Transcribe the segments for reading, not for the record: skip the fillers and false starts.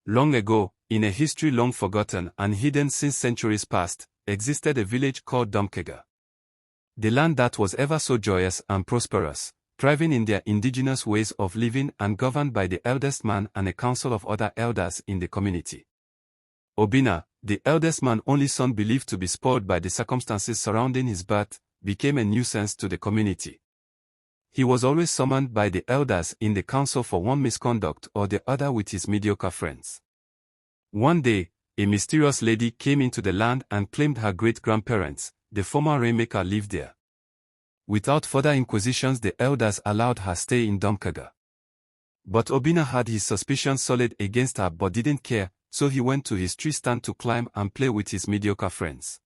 Long ago, in a history long forgotten and hidden since centuries past, existed a village called Domkega. The land that was ever so joyous and prosperous, thriving in their indigenous ways of living and governed by the eldest man and a council of other elders in the community. Obinna, the eldest man only son believed to be spoiled by the circumstances surrounding his birth, became a nuisance to the community. He was always summoned by the elders in the council for one misconduct or the other with his mediocre friends. One day, a mysterious lady came into the land and claimed her great-grandparents, the former rainmaker, lived there. Without further inquisitions, the elders allowed her stay in Domkega. But Obinna had his suspicions solid against her but didn't care, so he went to his tree stand to climb and play with his mediocre friends.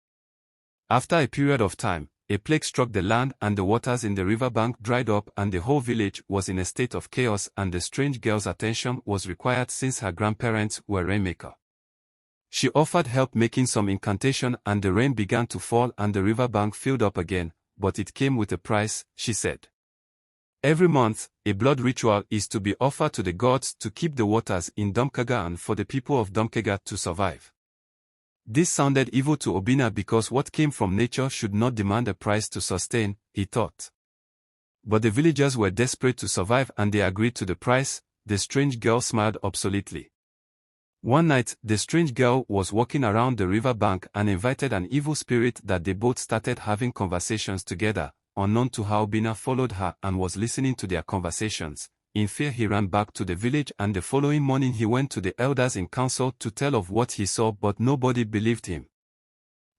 After a period of time, a plague struck the land and the waters in the riverbank dried up and the whole village was in a state of chaos, and the strange girl's attention was required since her grandparents were rainmaker. She offered help making some incantation and the rain began to fall and the riverbank filled up again, but it came with a price, she said. Every month, a blood ritual is to be offered to the gods to keep the waters in Domkega and for the people of Domkega to survive. This sounded evil to Obinna because what came from nature should not demand a price to sustain, he thought. But the villagers were desperate to survive and they agreed to the price. The strange girl smiled obsoletely. One night, the strange girl was walking around the river bank and invited an evil spirit that they both started having conversations together. Unknown to her, Obinna followed her and was listening to their conversations. In fear he ran back to the village and the following morning he went to the elders in council to tell of what he saw, but nobody believed him.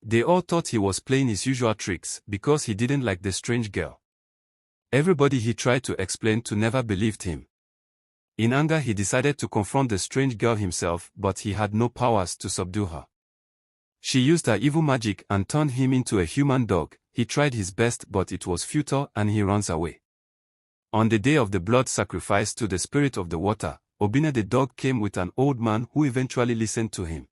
They all thought he was playing his usual tricks because he didn't like the strange girl. Everybody he tried to explain to never believed him. In anger he decided to confront the strange girl himself, but he had no powers to subdue her. She used her evil magic and turned him into a human dog. He tried his best but it was futile and he runs away. On the day of the blood sacrifice to the spirit of the water, Obinna the dog came with an old man who eventually listened to him.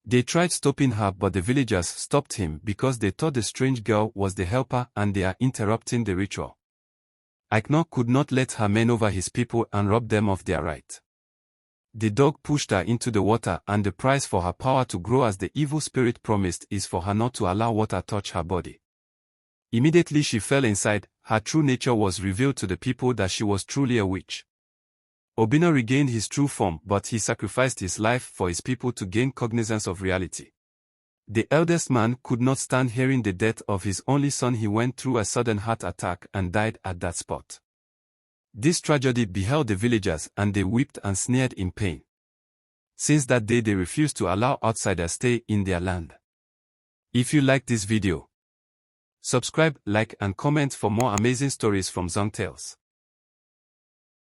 They tried stopping her but the villagers stopped him because they thought the strange girl was the helper and they are interrupting the ritual. Aiknor could not let her men over his people and rob them of their right. The dog pushed her into the water and the price for her power to grow as the evil spirit promised is for her not to allow water touch her body. Immediately she fell inside. Her true nature was revealed to the people that she was truly a witch. Obinna regained his true form but he sacrificed his life for his people to gain cognizance of reality. The eldest man could not stand hearing the death of his only son. He went through a sudden heart attack and died at that spot. This tragedy beheld the villagers and they wept and sneered in pain. Since that day they refused to allow outsiders stay in their land. If you like this video, subscribe, like and comment for more amazing stories from Zong Tales.